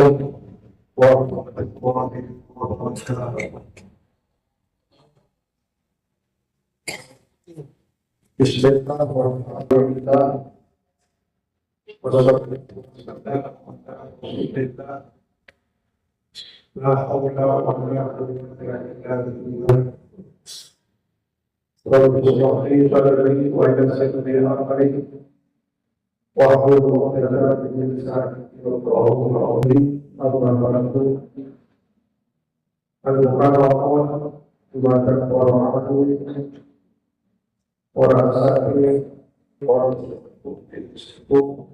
warahmatullahi wabarakatuh. Bismillahirrahmanirrahim. Wassalatu wassalamu ala Rasulillah. La haula wa la quwwata illa billah. Rabbi shrah li sadri wa yassir li amri wahlul 'uqdatam min lisani yafqahu qawli. Amma ba'du. Al-Qur'an ibadah orang sakit, orang sepuh,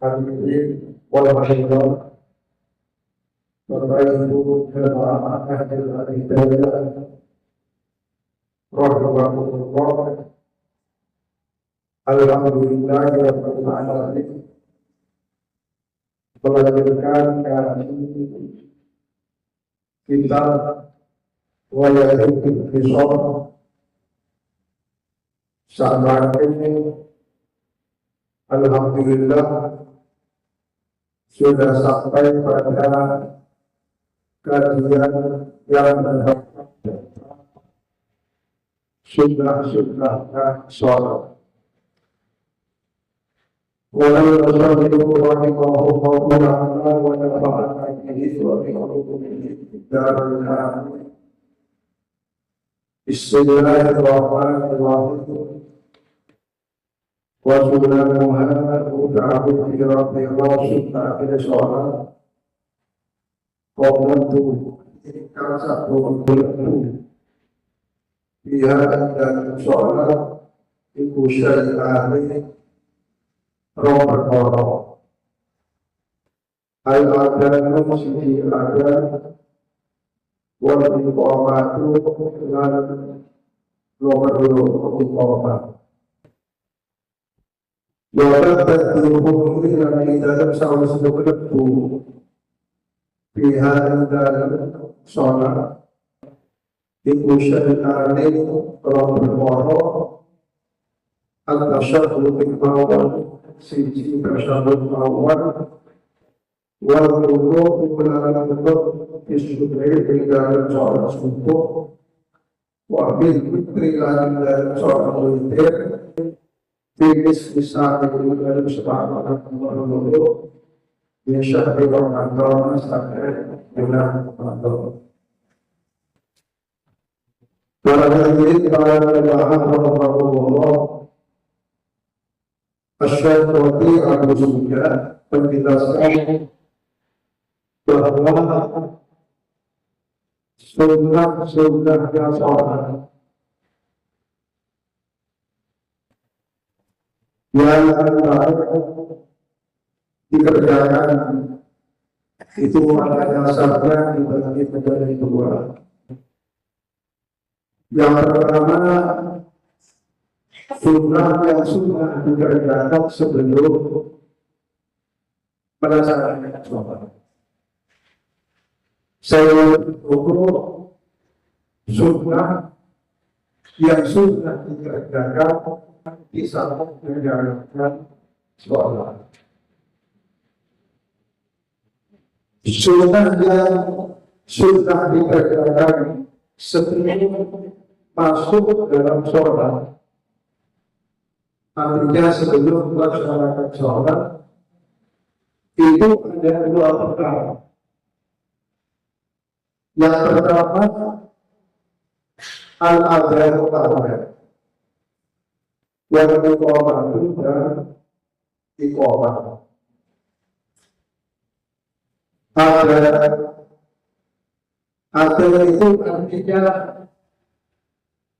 hadirin wal hadirat, Bapak Ibu jemaah ahli hidayah, rahimahumullah. Alhamdulillah rabbil alamin. Melanjutkan kami kita wajib besok saat ini alhamdulillah sudah sampai pada kajian yang sudah sholat. Walau rasulullah rahimahullah ta'ala wa nafa'ana bihi wa bi ulumihi darul amin. Bismillahirrahmanirrahim. Wa sallallahu ala mu'abdi rabbi rasulullah ila sholat. Qawmantu ikan satu bulan biha dan sholat ibu syari'ah Robert Oro Al-Adhan Siti Adhan Wal Iqamatu dengan nomor Iqamah. Wala tadruhum ila dalam salah satu kedua pihak dalam sholat ibu syari'ah Robert Oro Al-Tasyahud Iqamah siji tasyahud awal wal wudu bulan isbudai dalam sholat subuh wa bil fitri dalam sholat witir tilis bisa dalam sholat wudu di syahr Ramadan sampai bulan Ramadan. Para hadirin Allah Asy-Syafi'i al-Sunnah penjelasan bahwa sunnah sholat yang dikerjakan itu pada dasarnya dibagi menjadi dua. Yang pertama sunnah dikerjakan sebelum melaksanakan sholat. Saya ukur sunnah yang dikerjakan di saat menjalankan sholat. Sunnah yang dikerjakan sebelum masuk dalam sholat, artinya sebelum melaksanakan sholat itu ada dua perkara. Yang pertama al-adhan al-adhan, yang iqamah dan iqamah. Adhan itu artinya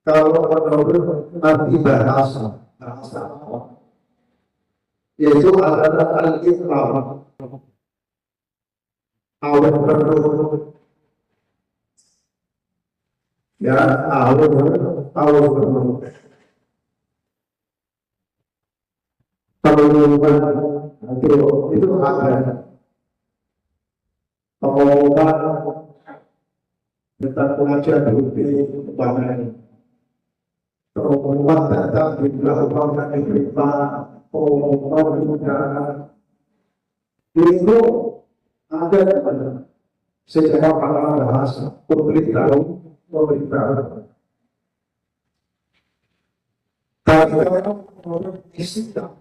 kalau menurut arti bahasa yaitu adalah al-iqamah, awal berdoa, ya awal berdoa. Kalau itu ada pengumuman tentang pengajian rutin kepada pengumuman tentang jumlah uang yang diterima, pengumuman undangan itu ada secara bahasa memberitahu. Tapi kalau orang istilah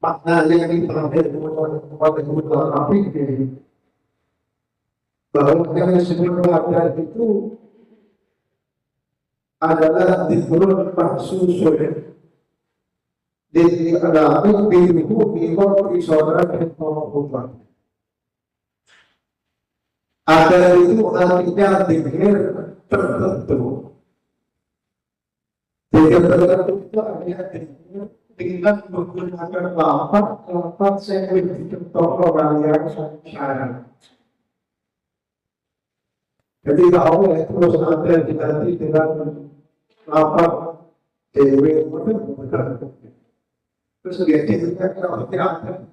makna yang dipahami pada kebutuhan api bahwa yang disebut keluarga itu adalah dikurun mahsus dialami dirimu di saudara dan Allah. Ada itu artinya dihir tertentu. Dihir tertentu itu artinya dengan menggunakan lafaz saya contoh orang yang syarat. Jadi Allah itu terus ada diganti dengan lafaz dewi itu terus dia tidak ada.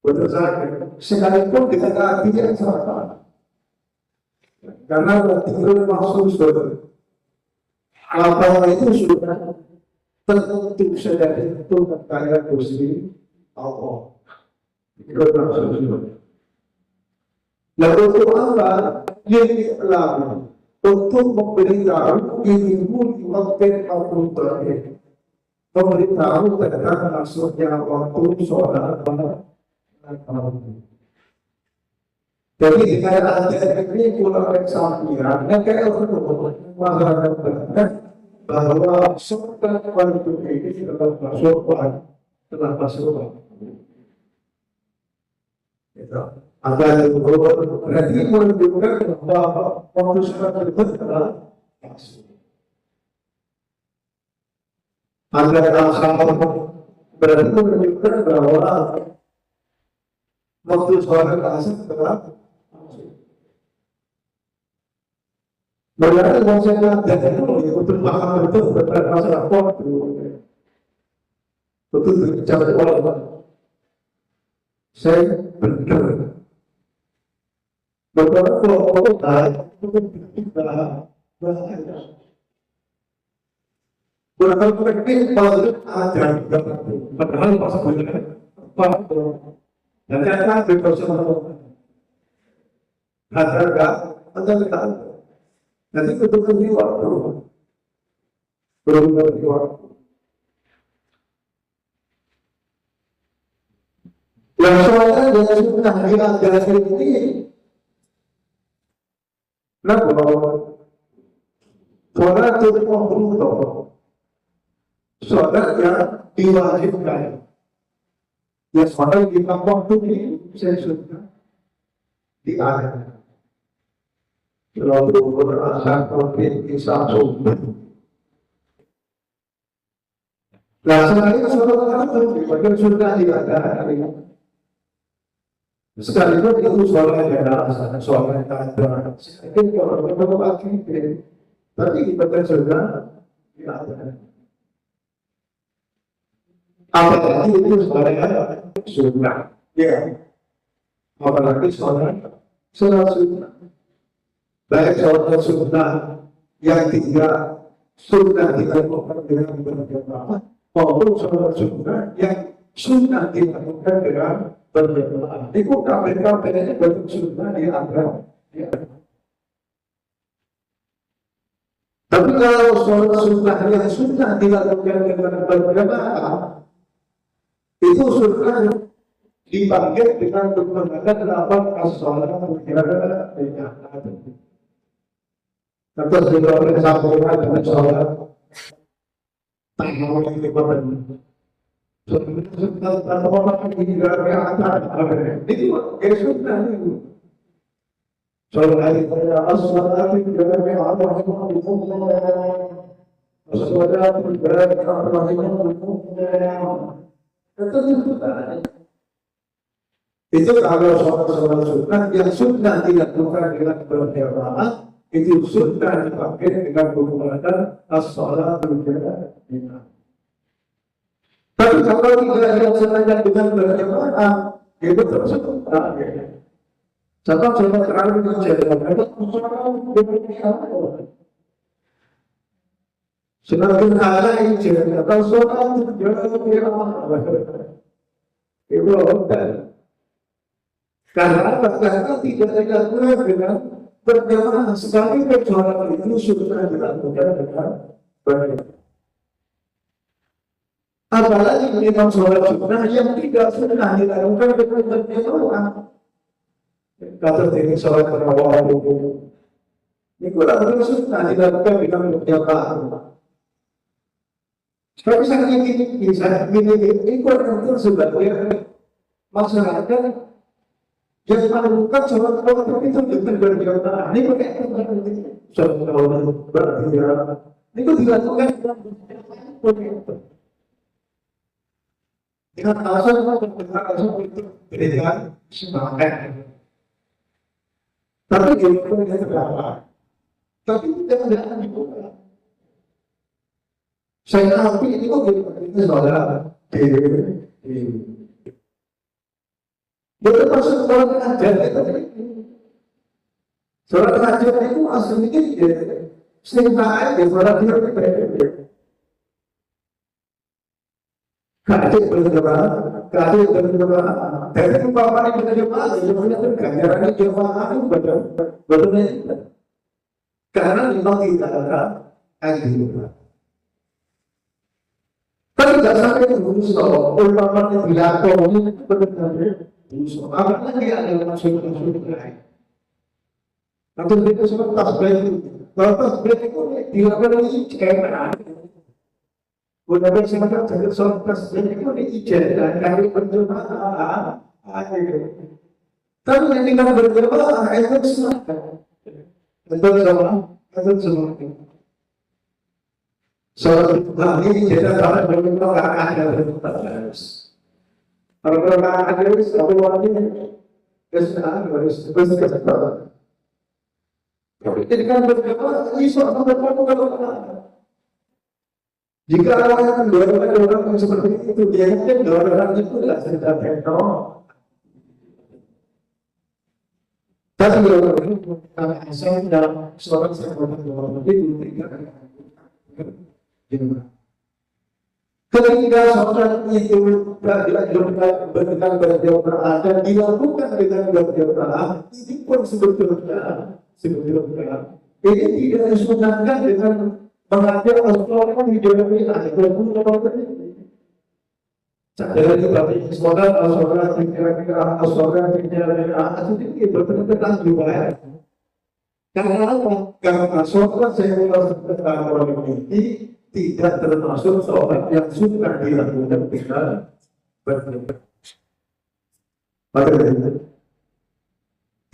Betul saja. Sekalipun kita arti yang sama. Karena tidur maksud saudara. Apa itu sudah tentu sudah ditentukan kaya Gusti Allah. Tidur maksud saudara. Lalu untuk apa? Yang lalu untuk memberitahu ilmu di waktu maupun terakhir. Memberitahu tentang maksudnya waktu sholat jadi dengan ada ini pulau eksampiran yang kayak masyarakat bahwa sholat waktu ini telah masuk. Ada berarti menunjukkan bahwa waktu sholat itu telah masuk. Ada rasa berarti menunjukkan bahwa waktu sholat asar telah masuk. Berarti maksudnya dari untuk paham itu masalah waktu. Betul bicara Allah. Saya benar. Beberapa orang bahaya. Berapa penting pada ajar padahal pas punya apa dan ternyata bersama ada nanti betul di waktu belum di waktu yang soalnya yang sudah diajarkan ini kenapa sholat itu membutuhkan sholat yang diwajibkan. Ya sholat di waktu ini saya sudah diajarkan. Lalu berasal dari kisah sunnah. Laksanakan sholat itu dibagian sunnah diajarkan. Sekalipun itu sholat adalah sholat tanda. Mungkin kalau kita pakai tapi dibagian sunnah diajarkan. Apalagi itu sholat sunnah, ya. Apalagi sholat sunnah. Baik sholat sunnah yang tidak sunnah dilakukan dengan berjamaah, maupun sholat sunnah yang sunnah dilakukan dengan berjamaah. Itu KPK bentuk sunnah dianggap. Tapi kalau sholat sunnah yang sunnah dilakukan dengan berjamaah, itu sunnah dipanggil dengan menggunakan lafaz as-shalatu ala nabi. Terus juga sampaikan dengan sholat tahu yang dibuat. Sunnah orang ini juga ada. Itu sunnah itu. Sholat itu as-shalatu ala nabi. As-shalatu ala nabi. Itu kalau sholat sunnah yang sunnah dilakukan dengan berjamaah itu sunnah dipakai dengan menggunakan as-shalatu ala nabi. Tapi kalau tidak dilaksanakan dengan berjamaah itu tersebut contoh sholat terawih di jamaah semakin hari jadi atau sholat jauh itu Karena apa? Karena tidak dilakukan dengan berjamaah. Sekali kecuali itu sudah dilakukan dengan berjamaah. Apalagi memang sholat sunnah yang tidak sunnah dilakukan dengan berjamaah. Kata ini sholat terawih ini kurang sunnah dilakukan dengan berjamaah. Tapi saat ini kurang sebagai masyarakat yang melakukan sholat terawih itu dengan berjamaah. Ini pakai sholat terawih berjamaah. Ini dilakukan dengan alasan itu berikan semangat. Tapi dia terdapat. Tapi tidak ada dibuka. Saya tahu ini kok itu saudara. Betul masuk sholat ajar sholat ajar itu aslinya sehingga aja sholat dia Kadang berjamaah, dari umpama ini berjamaah, jamaahnya itu ganjarannya jamaah itu betul. Karena memang tidak ada anjuran. Tapi tidak sampai berusaha, umpama ini dilakukan ini benar-benar berusaha. Apalagi ada masuk lain. Nanti itu semua tasbih itu, kalau tasbih itu dilakukan ini kayak Bukan semangat jadi sholat tasbih itu diijazah dari berjamaah. Tapi yang tinggal berjamaah itu silakan. Betul semua. Sholat ini jadi sholat berjamaah ada berjamaah. Kalau berjamaah ada satu orang ini kesukaan harus kesukaan. Tapi ketika berjamaah ini sholat berjamaah. Jika orang yang seperti itu, dia kan orang itu tidak sedang penuh. Tapi kalau saya dalam sholat seperti itu tidak. Ketika sholat itu dilakukan berjamaah dan dilakukan dengan berjamaah, ini pun sebetulnya ini tidak disunahkan dengan mengajar Rasulullah di dalam kita dari berarti sholat itu benar-benar juga karena apa? Karena sholat saya ini tidak termasuk sholat yang sudah dilakukan dengan berjamaah.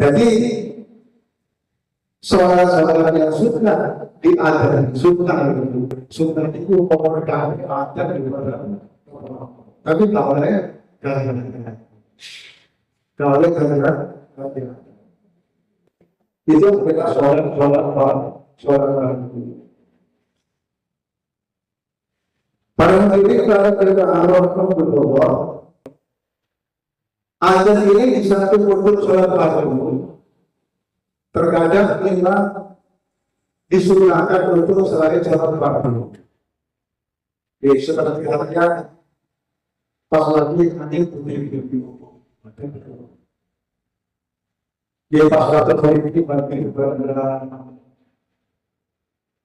Jadi sholat yang sunnah diadakan sunnah itu memerlukan adat di mana. Tapi kalau itu kita sholat pada hari kita Allah berdoa. Adat ini di satu untuk sholat fardu. Terkadang kita disunahkan untuk selain sholat fardu. Seperti halnya pas lagi nanti dia pas waktu ini bagi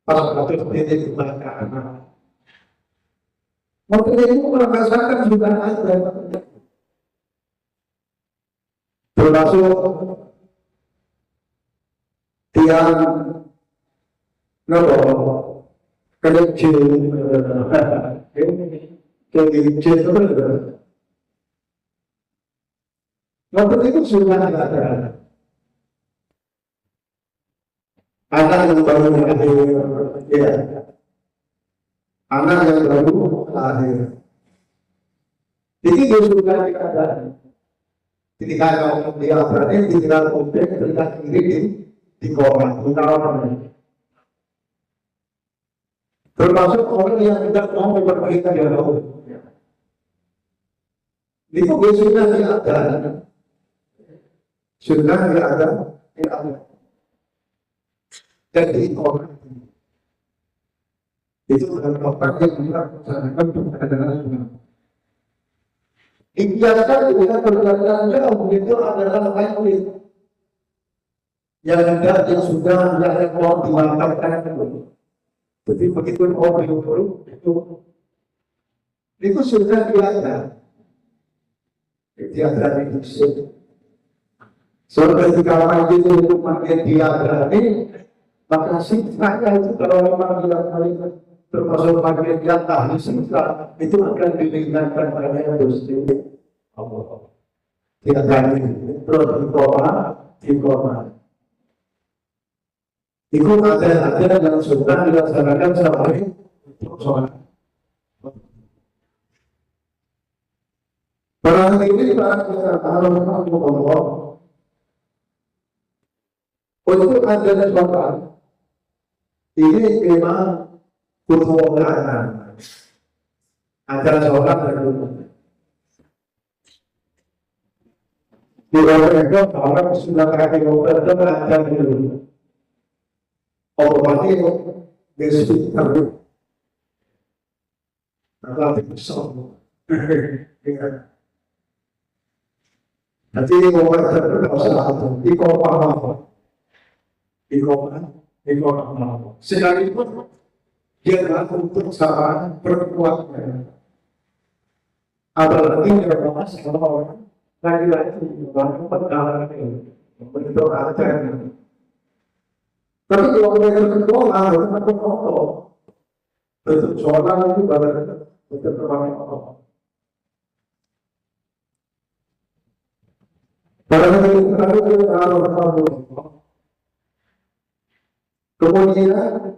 pas waktu ini dibakar. Mungkin itu merasakan juga ada termasuk tiang kecil waktu itu sudah ada anak yang baru lahir, anak yang baru lahir. Ini sudah dikatakan ketika kamu dia berarti tinggal objek ketika kiri di koran utama. Termasuk orang yang tidak mau berkaitan dengan Allah. Itu sudah ada. Jadi orang itu adalah orang yang melaksanakan adalah Dibiarkan dengan perjalanan jauh itu adalah lain yang tidak yang sudah tidak mau dimantapkan dulu. Jadi begitu mau dulu itu sudah biasa. Tiada itu sih. Seperti kalau mandi itu makin tiada ini, maka sisanya itu kalau memang dia termasuk bagian yang ahli sisa itu akan diringankan oleh Gusti Allah. Tidak lagi di koma. Itu ada yang sudah dilaksanakan sampai sholat. Barang ini barang kita tahu Allah. Untuk ada sholat ini memang kemuliaan antara sholat dan rumah. Di mereka orang sudah kaki mobil dan ada di rumah. Otomatis besok terus. Nanti besok. Nanti mobil terus satu. Di kota apa? Di kota apa? Sekalipun dia untuk saran perkuatnya. Apalagi kalau masalah orang lagi-lagi bukan perkara ini, bentuk ajaran. Tapi kalau mereka berdoa, mereka berdoa. Bentuk sholat itu pada bentuk berdoa. Pada hari itu kalau kemudian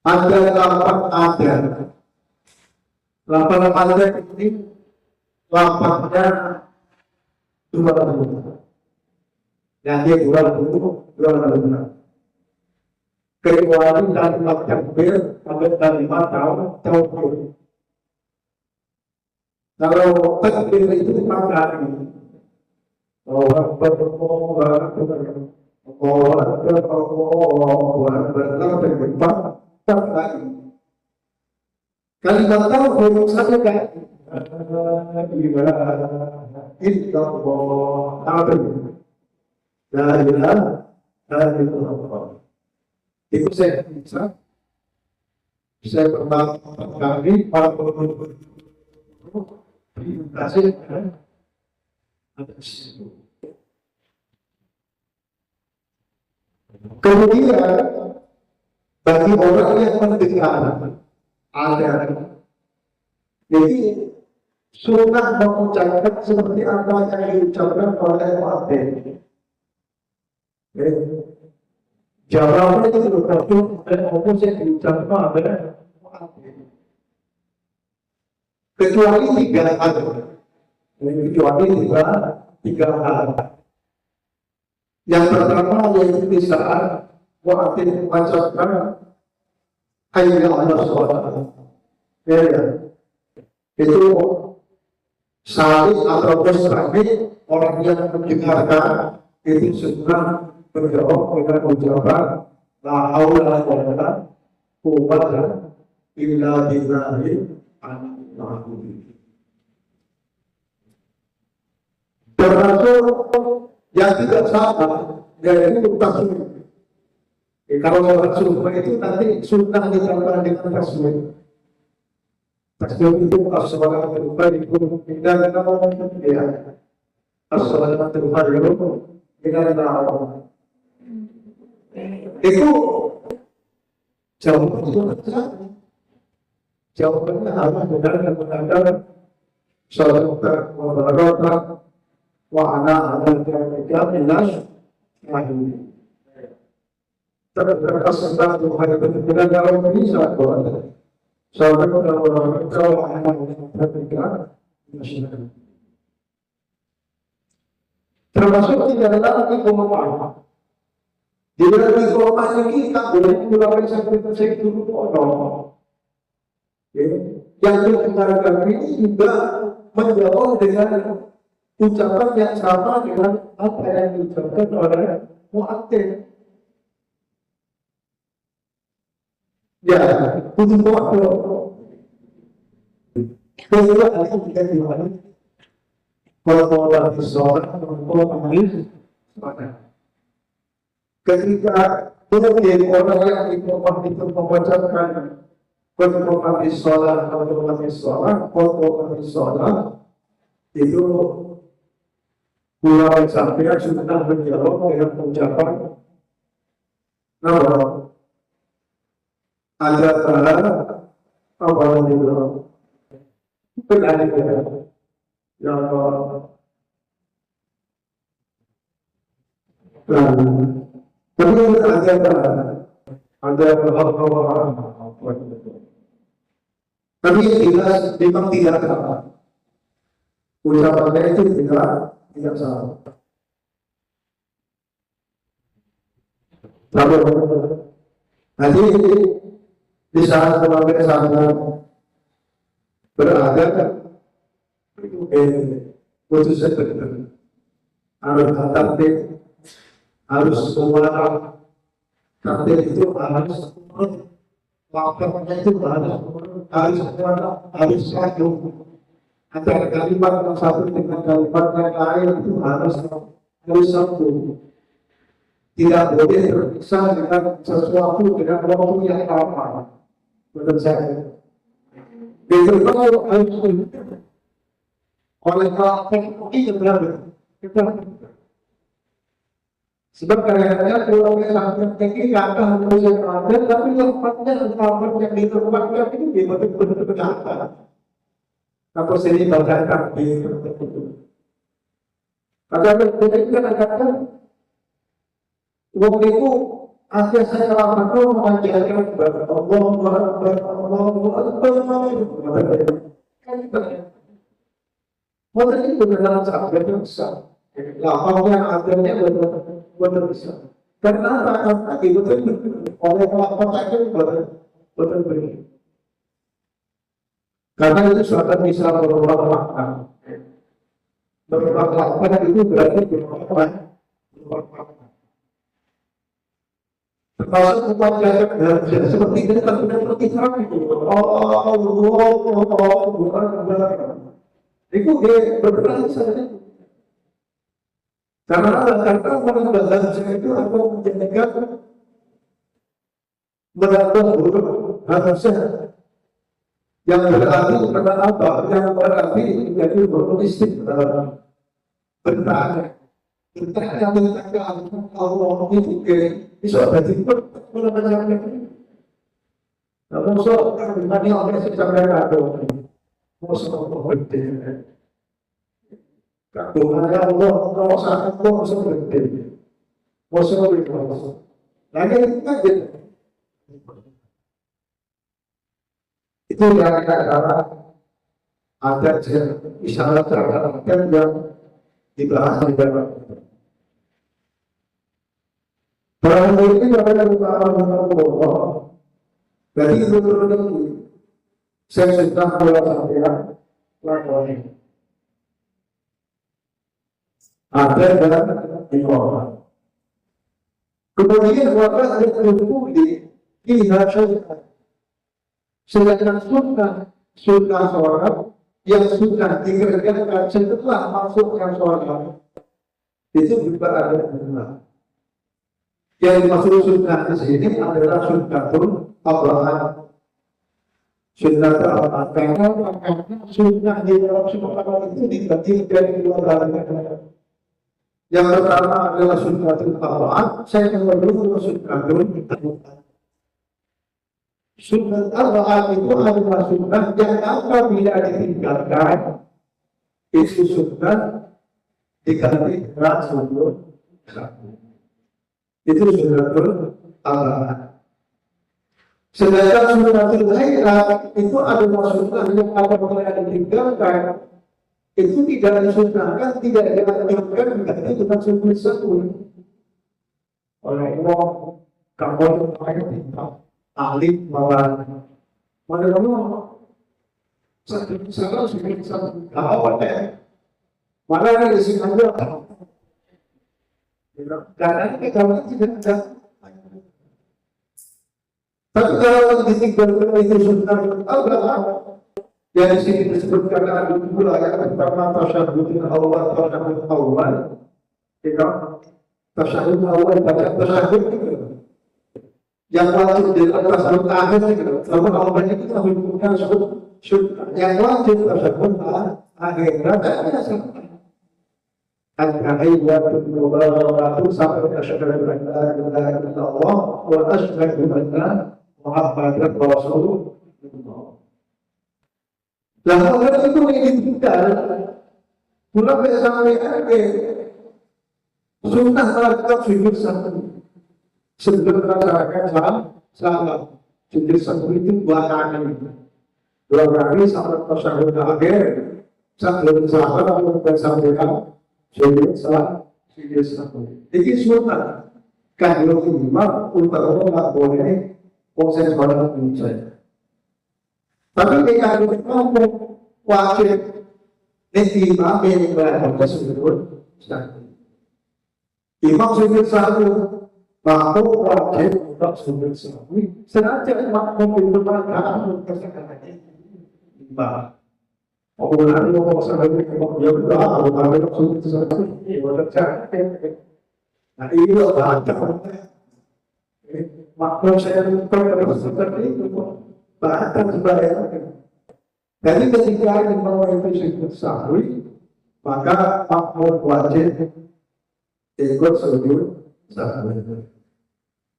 ada lapan ada ini lapaknya 20. Nanti 20 kecuali kalimat takbir sampai kalimat tauhid. Kalau takbir itu 5 kali. Allah kalimat tauhid satu kali. La ilaha illallah. Itu saya pernah kali kasih kemudian bagi orang yang mendengar ada jadi sunnah mengucapkan seperti apa yang diucapkan oleh Mu'adzin. Jawabannya itu tergantung dari apa yang diucapkan oleh Mu'adzin. Kecuali 3 hal. Kecuali 3 hal. Yang pertama yaitu di saat Mu'adzin mengucapkan hayya 'alas shalah. Itu salib atau tasbih orang yang mendengarkan itu sunnah berjawab dengan ucapan la haula wala quwwata illa billahil aliyyil azim. Termasuk yang tidak sama yaitu tasbih. Kalau sunnah itu nanti sunnah ditambah dengan tasbih. Tasbih itu as-salatu khairum minan nawm ya. As-salatu khairum minan nawm. Itu jawabannya apa? Benar dan benar. Salatu wa wa ana ala minas mahum. Terkasih khairum minan nawm bisa kok. Termasuk tidak ada lagi pemahaman. Di dalam informasi kita boleh menggunakan seperti itu yang didengarkan ini juga menjawab dengan ucapan yang sama dengan apa yang diucapkan oleh Mu'adzin. Ya, untuk waktu Itu ada kita di mana? Kalau lagi sholat, kalau menangis, ketika menjadi orang yang itu membacakan kalau sholat itu mulai sampai sudah menjawab dengan ucapan nama ada apa itu benar yang tapi ada tapi jelas memang tidak salah ucapannya itu tidak salah. Lalu nanti di saat sampai sana berada putusan harus hati harus semua hati itu harus lapornya itu harus satu antara kalimat yang satu dengan kalimat yang lain itu harus satu. Tidak boleh berpisah dengan sesuatu dengan waktu yang lama. Menurut saya. Itu kalau oleh kalau ini berapa? Sebab kadang-kadang kalau misalnya tinggi kata harus yang ada, tapi tempatnya yang ditempatkan itu betul-betul benar. Apa sih bacakan di kadang-kadang waktu itu akhir saya lama itu mengajarkan kepada Allah itu benar sangat besar. Lapangnya akhirnya benar besar. Karena apa? Itu oleh lapang itu betul begini. Karena itu suatu bisa berulang makna. Berulang makna itu berarti berulang makna. Termasuk kepada seperti itu kan seperti itu. Itu dia berperan saja. Karena orang bahasa itu akan menjadikan menambah buruk harusnya yang berarti karena apa? Yang berarti menjadi buruk istiqlal bertanya. Bertanya tentang Allah itu bisa berarti bertanya. Kalau soal tadi orang secara kado, musuh berarti. Tuhan Allah, kalau sangat musuh berarti. Musuh berarti. Lagi kita itu yang kata ada isyarat yang dibahas di dalam. Barang ini adalah Allah. Jadi itu saya sudah melakukan lakukan ini. Ada dalam informasi. Kemudian wabah ada di hasil. Sedangkan sunnah sholat yang sudah dikerjakan setelah masukkan sholat itu juga ada sunnah. Yang dimaksud sunnah di sini adalah sunnatul Abraham. Sunnatul Abraham sunnah di dalam sholat itu dibagi dari dua bagian. Yang pertama adalah sunnatul Abraham. Saya yang kedua sunnatul Abraham. Sunnah Allah itu adalah sunnah yang apabila ditinggalkan itu sunnah diganti Rasulullah. Itu sunnatul Allah. Sedangkan sunnatul khairat itu adalah sunnah yang apabila ditinggalkan itu tidak disunnahkan, tidak dianjurkan diganti dengan sunnah satu. Oleh Allah, kamu tinggal. Ahli malah mana satu awalnya mana ada di sini aja karena kalau tidak ada tapi kalau ditinggalkan itu sudah Yang di sini disebutkan ada dua yang pertama tasyahudul awal. Kita tasyahud awal baca tasyahud itu. Yang wajib di atas tasyahud akhir itu. Namun awalnya kita hukumkan yang wajib tasyahud akhir. Ada sama. Al-Tahiyyatul Mubarakatuh sampai asyhadu an la ilaha illallah wa asyhadu anna Muhammadar Rasulullah. Lah kalau itu ditinggal, pulang sampai sunnah melakukan sujud sahwi. Sebelum melaksanakan salam, sujud sahwi itu dua kali sampai tasyahud akhir, sambil salam dan sampaikan sujud sahwi. Ini sunnah. Kalau imam utama nggak boleh proses pada saja. Tapi kalau kamu wajib imam yang berada sujud sahwi. Imam sujud sahwi, maka wajib untuk sujud sahwi. Sengaja makmum itu mengatakan kesalahan imam. Orang yang sahwi dia berdoa, orang yang sujud sahwi, orang yang nah ini baca. Makmum saya terus seperti itu. Bahkan sebaliknya. Jadi ketika imam itu sujud sahwi, maka makmum wajib ikut sujud sahwi.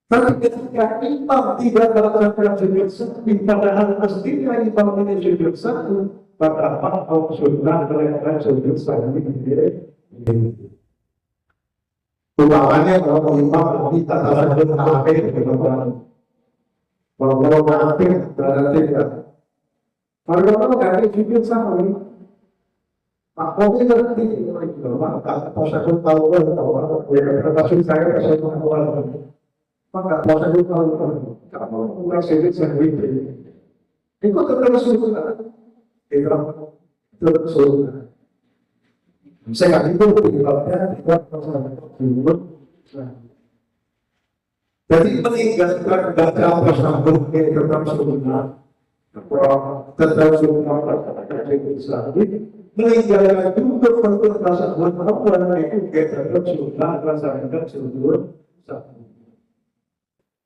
Tapi ketika imam tidak melakukan sujud sahwi, padahal mestinya imam ini sujud sahwi, maka makmum sunnah melakukan sujud sahwi. Umpamanya kalau imam kita tasyahud akhir kalau akhir berarti tidak. Kalau dari sujud sahwi, makmum itu nanti maka tasyahud awal termasuk saya awal maka tasyahud awal kamu bukan sujud sahwi itu terus sunnah terus sunnah. Saya itu penyebabnya tidak tersebut. Jadi meninggalkan baca tasyahud tentang sunnah, tentang sunnah meninggalkan juga bentuk tasyahud awal itu tentang sunnah melaksanakan sujud sahwi.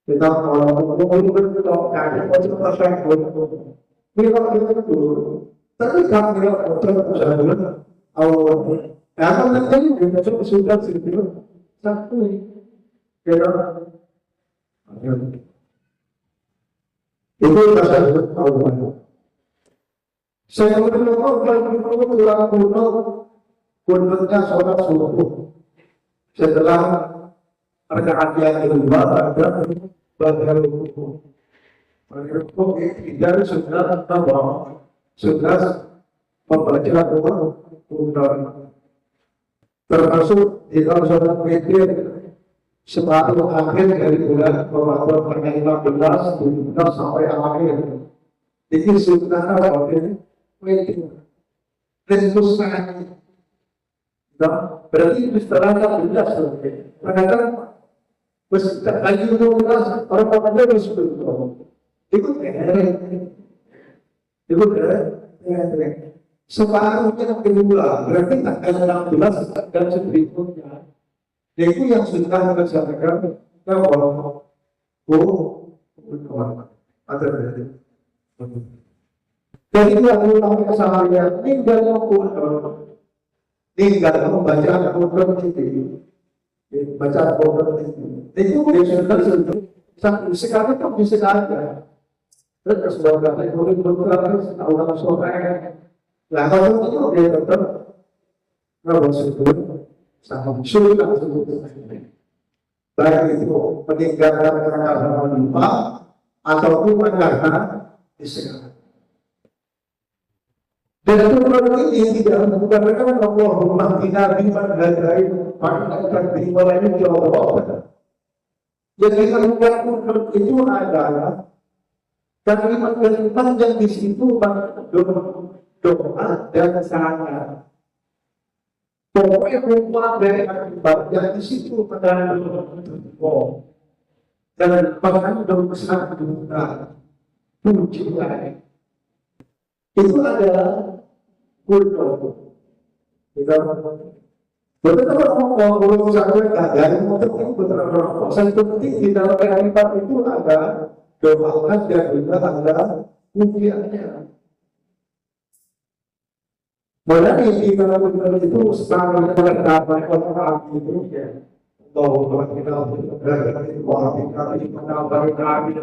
Kita kalau berdoa kita tasyahud kita itu tapi kalau kita tasyahud awal apa nanti kita sudah sujud sahwi. Itu tasyahud awal. Saya pulang kunutnya sholat subuh. Setelah rakaat yang kedua ada baca ruku. Ruku tidak sudah tambah sudah membaca doa termasuk di dalam sholat witir separuh akhir dari bulan Ramadan ke-15 sampai akhir. Ini sunnah witir. Dan sunnah. Berarti setelah 16 kadang-kadang lagi 12 orang harus berdoa. Ikut separuhnya kedua, berarti tanggal 16 dan berikutnya. Yaitu yang sudah melaksanakan kalau ada berarti. Dan itu adalah kesalahan tinggal membaca Al-Quran itu. Baca Al-Quran itu biasanya sekarang kan bisa saja. Terus sebuah kata itu berkurang Allah SWT. Nah kalau itu dia tetap kalau sebut sama sunnah baik itu meninggalkan karena lupa ataupun karena istirahat. Dan Al-Quran ini tidak mengatakan Allahumma inna biman hadain maka dimulainya ke Allah. Jadi Al-Quran itu adalah kalimat-kalimat yang di situ doa dan salat. Pokoknya keluar dari akibat yang di situ pada doa dan bahkan doa besar doa pujian. Itu adalah kultur. Kita betul kalau misalnya ada untuk proses penting di dalam kehidupan itu ada doa dan juga ada ujiannya. Mana yang kita lakukan itu sangat terdapat orang itu ya. Bahwa kita belajar itu bahwa kita menambah kami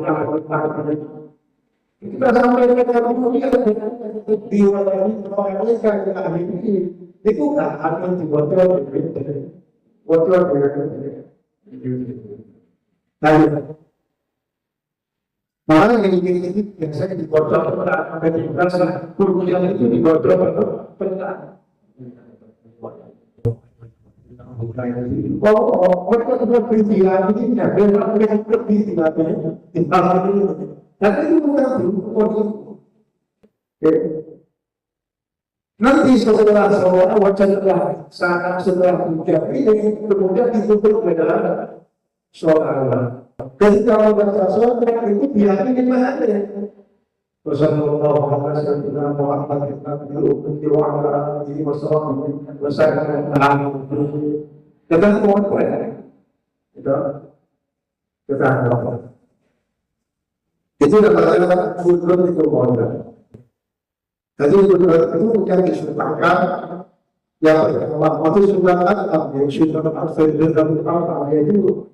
kita sampai ke dalam dunia di mana ini kan ini itu kan akan dibuat bocor mana yang biasanya dibocor akan dibahas kuliah itu dibocor penelitian. Mereka sudah penelitian ini memang penelitian tapi itu bukan nanti setelah setelah ujian ini kemudian ditutup dengan soal. Ketika membaca soal itu diyakini mana ya? Rasulullah Muhammad itu adalah kultur itu modal. Jadi itu yang disebutkan yang waktu sudah yang sudah terjadi dalam apa itu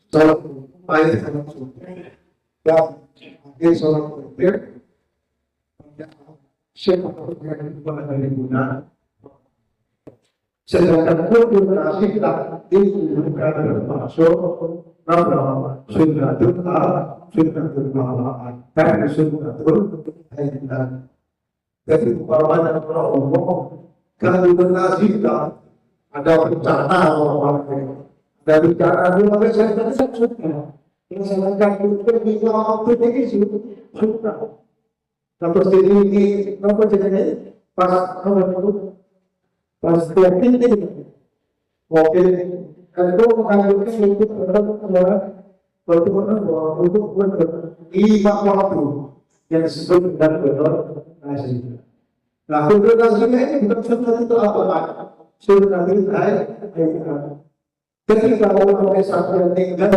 salah ayat yang yang seorang kultur siapa yang dari guna sedangkan kultur asing tak bukan termasuk nama sunnatul maaf karena sunnatul hayat. Jadi umpamanya kalau Allah kalau bernasibah ada bencana orang ada bencana itu maka saya tidak suka. Yang saya lakukan di waktu ini sudah. Sampai sini apa jadinya pas tiap ini oke kalau mengambil itu untuk lima waktu yang disebut dan benar nasi. Nah, benar nasinya ini bukan sunnah itu apa? Sunnah itu ketika orang satu yang tinggal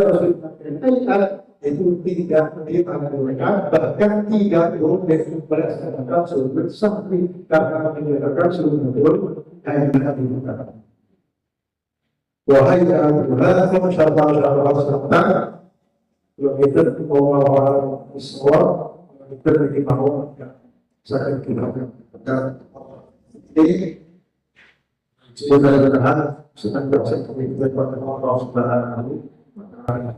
itu tidak dipakai mereka bahkan tidak boleh berdasarkan sumber sampai karena menyatakan sumber yang dibutuhkan. Wahai Tuhan, masyarakat kita orang Islam kita mau saya kita jadi sebenarnya sedang berasa kita pada Allah Subhanahu wa taala